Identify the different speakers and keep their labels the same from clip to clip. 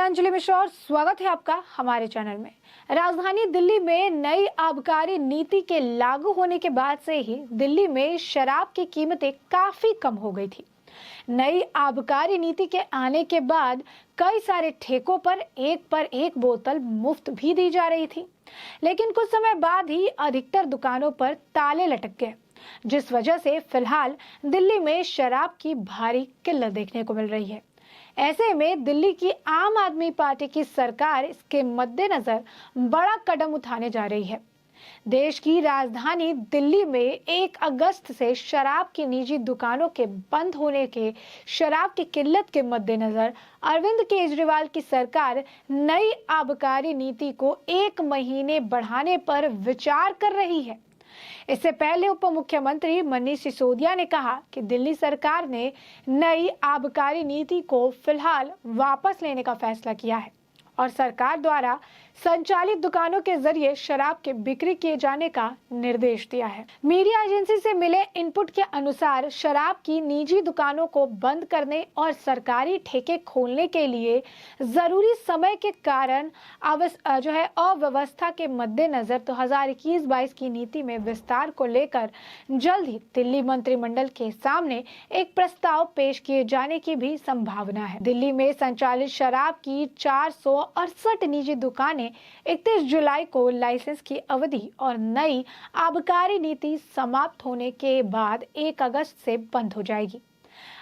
Speaker 1: अंजलि मिश्रा और स्वागत है आपका हमारे चैनल में। राजधानी दिल्ली में नई आबकारी नीति के लागू होने के बाद से ही दिल्ली में शराब की कीमतें काफी कम हो गई थी। नई आबकारी नीति के आने के बाद कई सारे ठेकों पर एक बोतल मुफ्त भी दी जा रही थी, लेकिन कुछ समय बाद ही अधिकतर दुकानों पर ताले लटक गए, जिस वजह से फिलहाल दिल्ली में शराब की भारी किल्लत देखने को मिल रही है। ऐसे में दिल्ली की आम आदमी पार्टी की सरकार इसके मद्देनजर बड़ा कदम उठाने जा रही है। देश की राजधानी दिल्ली में 1 अगस्त से शराब की निजी दुकानों के बंद होने के शराब की किल्लत के मद्देनजर अरविंद केजरीवाल की सरकार नई आबकारी नीति को 1 महीने बढ़ाने पर विचार कर रही है। इससे पहले उप मुख्यमंत्री मनीष सिसोदिया ने कहा कि दिल्ली सरकार ने नई आबकारी नीति को फिलहाल वापस लेने का फैसला किया है और सरकार द्वारा संचालित दुकानों के जरिए शराब की बिक्री किए जाने का निर्देश दिया है। मीडिया एजेंसी से मिले इनपुट के अनुसार शराब की निजी दुकानों को बंद करने और सरकारी ठेके खोलने के लिए जरूरी समय के कारण अव्यवस्था के मद्देनजर 2021-22 की नीति में विस्तार को लेकर जल्द ही दिल्ली मंत्रिमंडल के सामने एक प्रस्ताव पेश किए जाने की भी संभावना है। दिल्ली में संचालित शराब की 468 निजी दुकानें 31 जुलाई को लाइसेंस की अवधि और नई आबकारी नीति समाप्त होने के बाद 1 अगस्त से बंद हो जाएगी।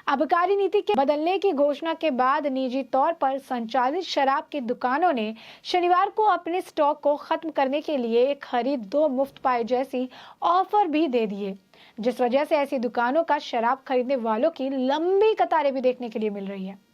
Speaker 1: आबकारी नीति के बदलने की घोषणा के बाद निजी तौर पर संचालित शराब की दुकानों ने शनिवार को अपने स्टॉक को खत्म करने के लिए एक खरीद 2 मुफ्त पाए जैसी ऑफर भी दे दिए, जिस वजह से ऐसी दुकानों का शराब खरीदने वालों की लंबी कतारें भी देखने के लिए मिल रही है।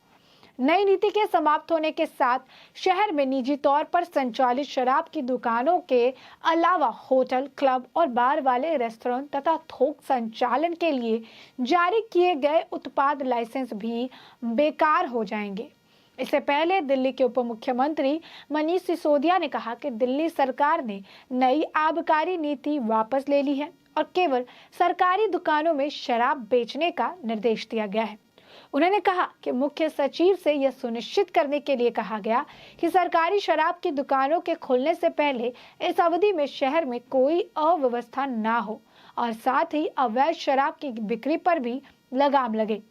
Speaker 1: नई नीति के समाप्त होने के साथ शहर में निजी तौर पर संचालित शराब की दुकानों के अलावा होटल, क्लब और बार वाले रेस्तरां तथा थोक संचालन के लिए जारी किए गए उत्पाद लाइसेंस भी बेकार हो जाएंगे। इससे पहले दिल्ली के उप मुख्यमंत्री मनीष सिसोदिया ने कहा कि दिल्ली सरकार ने नई आबकारी नीति वापस ले ली है और केवल सरकारी दुकानों में शराब बेचने का निर्देश दिया गया है। उन्होंने कहा कि मुख्य सचिव से यह सुनिश्चित करने के लिए कहा गया कि सरकारी शराब की दुकानों के खुलने से पहले इस अवधि में शहर में कोई अव्यवस्था ना हो और साथ ही अवैध शराब की बिक्री पर भी लगाम लगे।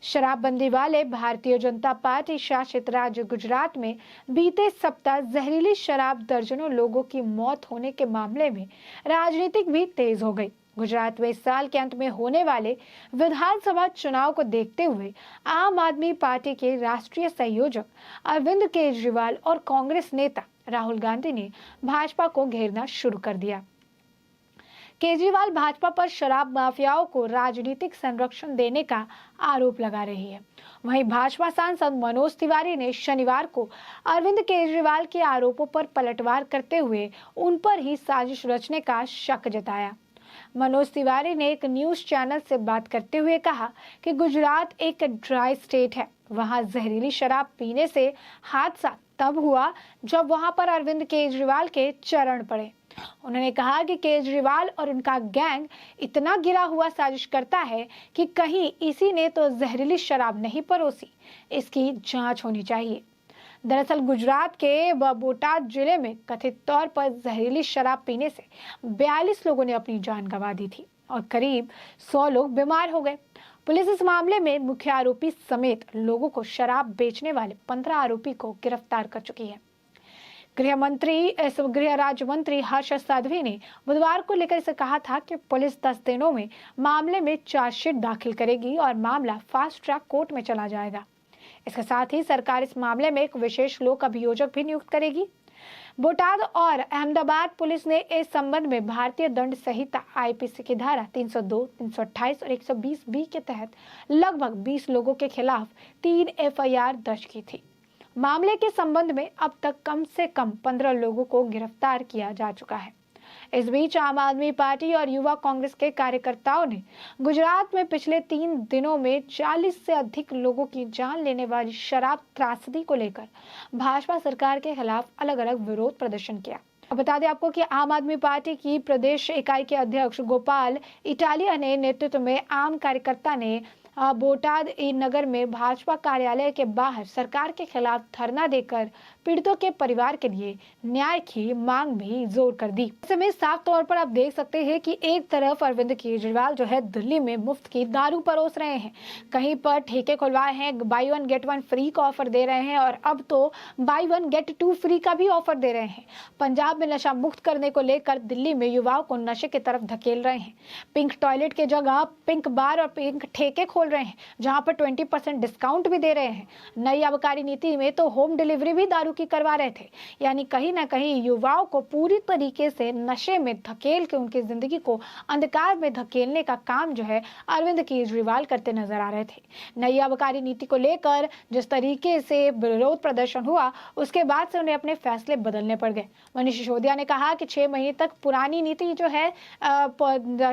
Speaker 1: शराबबंदी वाले भारतीय जनता पार्टी शासित राज्य गुजरात में बीते सप्ताह जहरीली शराब दर्जनों लोगों की मौत होने के मामले में राजनीतिक भी तेज हो गई। गुजरात में इस साल के अंत में होने वाले विधानसभा चुनाव को देखते हुए आम आदमी पार्टी के राष्ट्रीय संयोजक अरविंद केजरीवाल और कांग्रेस नेता राहुल गांधी ने भाजपा को घेरना शुरू कर दिया। केजरीवाल भाजपा पर शराब माफियाओं को राजनीतिक संरक्षण देने का आरोप लगा रही है। वहीं भाजपा सांसद मनोज तिवारी ने शनिवार को अरविंद केजरीवाल के आरोपों पर पलटवार करते हुए उन पर ही साजिश रचने का शक जताया। मनोज तिवारी ने एक न्यूज चैनल से बात करते हुए कहा कि गुजरात एक ड्राई स्टेट है, वहां जहरीली शराब पीने से हादसा तब हुआ जब वहां पर अरविंद केजरीवाल के चरण पड़े। उन्होंने कहा कि केजरीवाल और उनका गैंग इतना गिरा हुआ साजिश करता है कि कहीं इसी ने तो जहरीली शराब नहीं परोसी, इसकी जांच होनी चाहिए। दरअसल गुजरात के बोटाद जिले में कथित तौर पर जहरीली शराब पीने से 42 लोगों ने अपनी जान गंवा दी थी और करीब 100 लोग बीमार हो गए। पुलिस इस मामले में मुख्य आरोपी समेत लोगों को शराब बेचने वाले 15 आरोपी को गिरफ्तार कर चुकी है। गृह राज्य मंत्री हर्ष संघवी ने बुधवार को लेकर इसे कहा था कि पुलिस 10 दिनों में मामले में चार्जशीट दाखिल करेगी और मामला फास्ट ट्रैक कोर्ट में चला जाएगा। इसके साथ ही सरकार इस मामले में एक विशेष लोक अभियोजक भी नियुक्त करेगी। बोटाद और अहमदाबाद पुलिस ने इस संबंध में भारतीय दंड संहिता आईपीसी की धारा 302, 328 और 120 बी के तहत लगभग 20 लोगों के खिलाफ 3 एफआईआर दर्ज की थी। मामले के संबंध में अब तक कम से कम 15 लोगों को गिरफ्तार किया जा चुका है। इस बीच आम आदमी पार्टी और युवा कांग्रेस के कार्यकर्ताओं ने गुजरात में पिछले 3 दिनों में 40 से अधिक लोगों की जान लेने वाली शराब त्रासदी को लेकर भाजपा सरकार के खिलाफ अलग अलग विरोध प्रदर्शन किया। बता दें आपको कि आम आदमी पार्टी की प्रदेश इकाई के अध्यक्ष गोपाल इटालिया ने नेतृत्व में आम कार्यकर्ता ने बोटाद नगर में भाजपा कार्यालय के बाहर सरकार के खिलाफ धरना देकर पीड़ितों के परिवार के लिए न्याय की मांग भी जोर कर दी। ऐसे में साफ तौर पर आप देख सकते हैं कि एक तरफ अरविंद केजरीवाल जो है दिल्ली में मुफ्त की दारू परोस रहे हैं, कहीं पर ठेके खुलवाए हैं, buy one get one free का ऑफर दे रहे हैं और अब तो buy one get two free का भी ऑफर दे रहे हैं। पंजाब में नशा मुक्त करने को लेकर दिल्ली में युवाओं को नशे की तरफ धकेल रहे हैं। पिंक टॉयलेट के जगह पिंक बार और पिंक ठेके खोल रहे हैं, जहां पर 20% डिस्काउंट भी दे रहे हैं। नई आबकारी नीति में तो होम डिलीवरी भी दारू की करवा रहे थे। यानी कहीं ना कहीं युवाओं को पूरी तरीके से नशे में धकेल के उनकी जिंदगी को अंधकार में धकेलने का काम जो है अरविंद केजरीवाल करते नजर आ रहे थे। नई आबकारी नीति को लेकर जिस तरीके से विरोध प्रदर्शन हुआ, उसके बाद से उन्हें अपने फैसले बदलने पड़ गए। मनीष सिसोदिया ने कहा कि 6 महीने तक पुरानी नीति जो है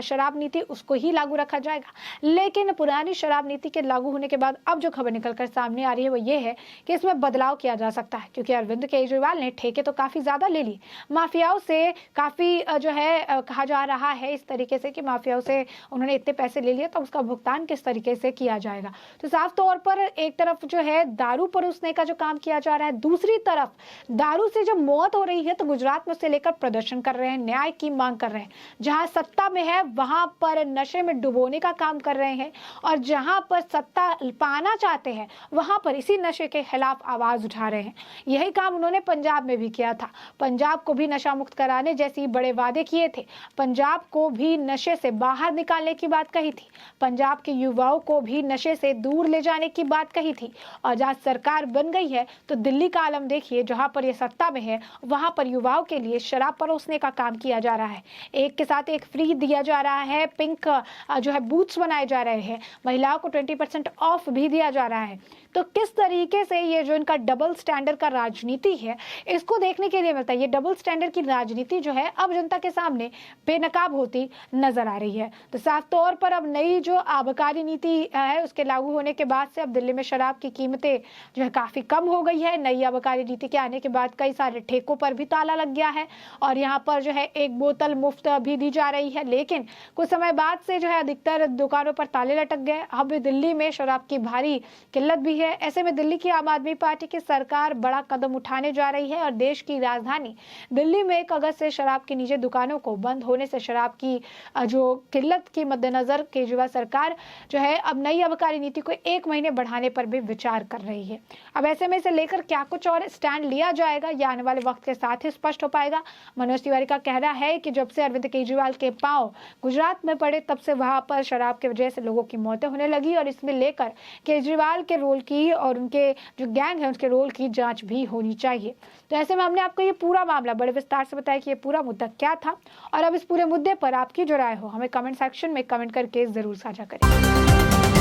Speaker 1: शराब नीति उसको ही लागू रखा जाएगा, लेकिन पुरानी शराब नीति के लागू होने के बाद अब जो खबर निकलकर सामने आ रही है वो ये है कि इसमें बदलाव किया जा सकता है, क्योंकि अरविंद केजरीवाल ने ठेके तो काफी ज्यादा ले ली, माफियाओं से काफी जो है कहा जा रहा है इस तरीके से कि माफियाओं से उन्होंने इतने पैसे ले लिए तो उसका भुगतान किस तरीके से किया जाएगा। तो साफ तौर पर एक तरफ जो है दारू परोसने का जो काम किया जा रहा है, दूसरी तरफ दारू से जब मौत हो रही है तो गुजरात में से लेकर प्रदर्शन कर रहे हैं, न्याय की मांग कर रहे हैं। जहां सत्ता में है वहां पर नशे में डुबोने का काम कर रहे हैं और जहां पर सत्ता पाना चाहते हैं वहां पर इसी नशे के खिलाफ आवाज उठा रहे हैं। यही काम उन्होंने पंजाब में भी किया था। पंजाब को भी नशा मुक्त कराने जैसी बड़े वादे किए थे, पंजाब को भी नशे से बाहर निकालने की बात कही थी, पंजाब के युवाओं को भी नशे से दूर ले जाने की बात कही थी। और जहां सरकार बन गई है तो दिल्ली का आलम देखिए, जहां पर ये सत्ता में है वहां पर युवाओं के लिए शराब परोसने का काम किया जा रहा है, एक के साथ एक फ्री दिया जा रहा है, पिंक जो है बूथ्स बनाए जा रहे हैं, महिलाओं को 20% ऑफ भी दिया जा रहा है। तो किस तरीके से ये जो इनका डबल स्टैंडर्ड का राजनीति है इसको देखने के लिए मिलता है। ये डबल स्टैंडर्ड की राजनीति जो है अब जनता के सामने बेनकाब होती नजर आ रही है। तो साफ तौर पर अब नई जो आबकारी नीति है उसके लागू होने के बाद से अब दिल्ली में शराब की कीमतें जो है काफी कम हो गई है। नई आबकारी नीति के आने के बाद कई सारे ठेकों पर भी ताला लग गया है और यहाँ पर जो है एक बोतल मुफ्त भी दी जा रही है, लेकिन कुछ समय बाद से जो है अधिकतर दुकानों पर ताले लटक गए। अब दिल्ली में शराब की भारी किल्लत भी है। ऐसे में दिल्ली की आम आदमी पार्टी की सरकार बड़ा कदम उठाने जा रही है और देश की राजधानी दिल्ली में 1 अगस्त से शराब की निजी दुकानों को बंद होने से शराब की जो किल्लत के मद्देनजर केजरीवाल सरकार जो है अब नई आबकारी नीति को 1 महीने बढ़ाने पर भी विचार कर रही है। अब ऐसे में इसे लेकर क्या कुछ और स्टैंड लिया जाएगा या आने वाले वक्त के साथ ही स्पष्ट हो पाएगा। मनोज तिवारी का कहना है कि जब से अरविंद केजरीवाल के पांव गुजरात में पड़े तब से वहां पर शराब की वजह से लोगों की मौतें होने लगी और इसमें लेकर केजरीवाल के रोल की और उनके जो गैंग है उसके रोल की जांच भी होनी चाहिए। तो ऐसे में हमने आपको ये पूरा मामला बड़े विस्तार से बताया कि ये पूरा मुद्दा क्या था और अब इस पूरे मुद्दे पर आपकी जो राय हो हमें कमेंट सेक्शन में कमेंट करके जरूर साझा करें।